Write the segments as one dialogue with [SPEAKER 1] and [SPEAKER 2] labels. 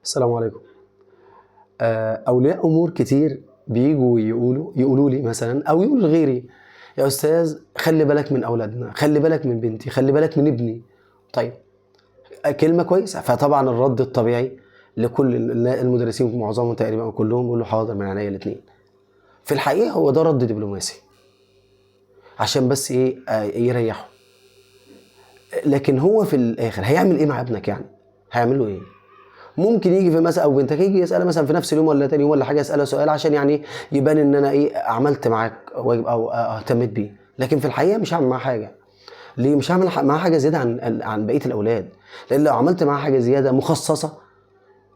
[SPEAKER 1] السلام عليكم. أولياء أمور كتير بييجوا يقولوا لي مثلًا أو يقولوا لغيري: يا أستاذ خلّي بالك من أولادنا، خلّي بالك من بنتي، خلّي بالك من ابني. طيب كلمة كويسة، فطبعًا الرد الطبيعي لكل المدرسين معظمهم تقريبًا أو كلّهم يقولوا حاضر من عينيا الاتنين. في الحقيقة هو ده رد دبلوماسي عشان بس إيه، يريّحوا. لكن هو في الآخر هيعمل إيه مع ابنك يعني؟ هيعمل له إيه؟ ممكن ييجي في مثلًا أو بنتك ييجي يسألها مثلًا في نفس اليوم والّا تاني يوم والّا حاجة، يسألها سؤال عشان يعني يبان إن أنا إيه، عملت معاك واجب أو اهتميت بيه، لكن في الحقيقة مش هاعمل معاه حاجة. ليه؟ مش هاعمل معاه حاجة زيادة عن بقية الأولاد، لإن لو عملت معاه حاجة زيادة مخصصة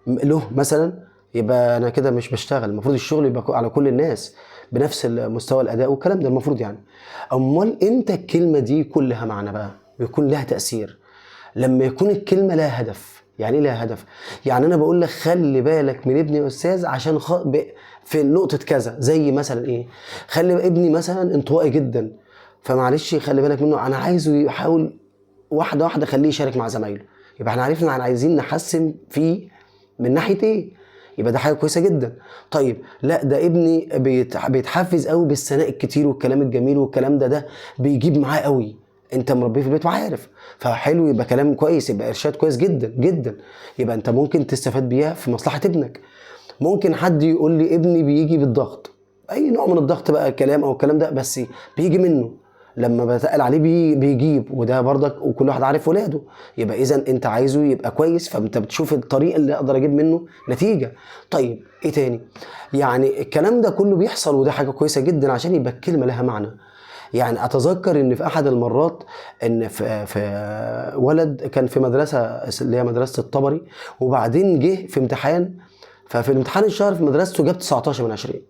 [SPEAKER 1] له مثلًا، يبقى أنا كده مش باشتغل. المفروض الشغل يبقى على كل الناس بنفس مستوى الأداء والكلام ده المفروض يعني. أمّال إمتى الكلمة دي يكون لها معنى بقى، ويكون لها تأثير؟ لما يكون الكلمة لها هدف. يعني ايه لها هدف؟ يعني انا بقول لك خلي بالك من ابني يا استاذ عشان في نقطة كذا، زي مثلا ايه، خلي ابني مثلا انطوائي جدا، فمعلش خلي بالك منه، انا عايزه يحاول واحدة واحدة خليه يشارك مع زمايله. يبقى احنا عرفنا احنا عايزين نحسن فيه من ناحية ايه، يبقى ده حاجة كويسة جدا. طيب لا ده ابني بيتحفز قوي بالثناء الكتير والكلام الجميل والكلام ده بيجيب معاه قوي، انت مربيه في البيت وعارف، فحلو، يبقى كلام كويس، يبقى ارشاد كويس جدا جدا، يبقى انت ممكن تستفاد بيها في مصلحة ابنك. ممكن حد يقول لي ابني بيجي بالضغط، اي نوع من الضغط بقى، كلام او الكلام ده، بس بيجي منه لما بتقل عليه بيجيب، وده برضك وكل واحد عارف ولاده. يبقى اذا انت عايزه يبقى كويس، فانت بتشوف الطريق اللي اقدر اجيب منه نتيجة. طيب ايه تاني؟ يعني الكلام ده كله بيحصل، وده حاجة كويسة جدا عشان يبقى الكلمة لها معنى. يعني اتذكر ان في احد المرات ان في ولد كان في مدرسه اللي هي مدرسه الطبري، وبعدين جه في امتحان، ففي الامتحان الشهر في مدرسته جاب 19 من 20.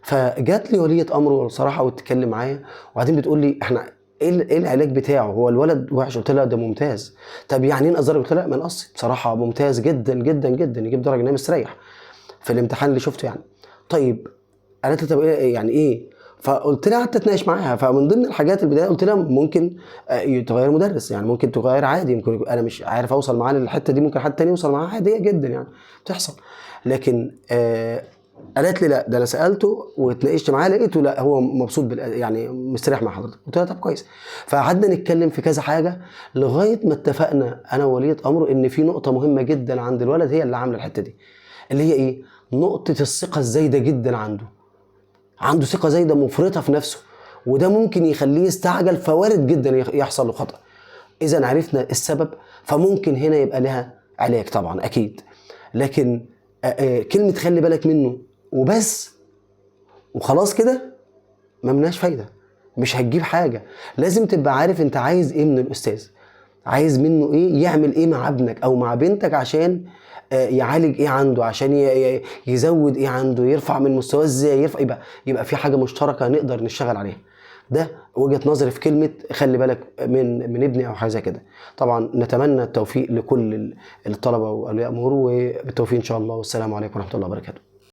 [SPEAKER 1] فجات لي ولية امره صراحه وتتكلم معايا، وبعدين بتقول لي احنا ايه العلاج بتاعه، هو الولد وحش؟ قلت لها ده ممتاز. طب يعني ايه نقص؟ قلت لها ما نقص بصراحه، ممتاز جدا جدا جدا، يجيب درجه انه مستريح في الامتحان اللي شفته يعني. طيب قالت لي طب ايه يعني ايه؟ فقلت لها، قعدت اتناقش معاها، فمن ضمن الحاجات البدايه قلت لها ممكن تغير مدرس، يعني ممكن تغير عادي، ممكن انا مش عارف اوصل معاه للحته دي، ممكن حد تاني يوصل معاه عاديه جدا يعني، بتحصل. لكن قالت لي لا ده انا سالته واتناقشت معاه لقيته لا هو مبسوط يعني مستريح مع حضرتك. قلت لها طب كويس. فقعدنا نتكلم في كذا حاجه لغايه ما اتفقنا انا ووليه امره ان في نقطه مهمه جدا عند الولد هي اللي عامله الحته دي، اللي هي ايه؟ نقطه الثقه الزايده جدا عنده ثقة زايدة مفرطة في نفسه، وده ممكن يخليه يستعجل، فوارد جدا يحصل له خطأ. إذا عرفنا السبب فممكن هنا يبقى لها علاج طبعا أكيد. لكن كلمة خلي بالك منه وبس وخلاص كده ما مناش فايدة، مش هتجيب حاجة. لازم تبقى عارف انت عايز ايه من الأستاذ، عايز منه ايه، يعمل ايه مع ابنك او مع بنتك عشان يعالج ايه عنده، عشان يزود ايه عنده، يرفع من مستواه ازاي، يبقى في حاجه مشتركه نقدر نشتغل عليها. ده وجهه نظري في كلمه خلي بالك من ابني او حاجه زي كده. طبعا نتمنى التوفيق لكل الطلبه واولياء امور، وبالتوفيق ان شاء الله، والسلام عليكم ورحمه الله وبركاته.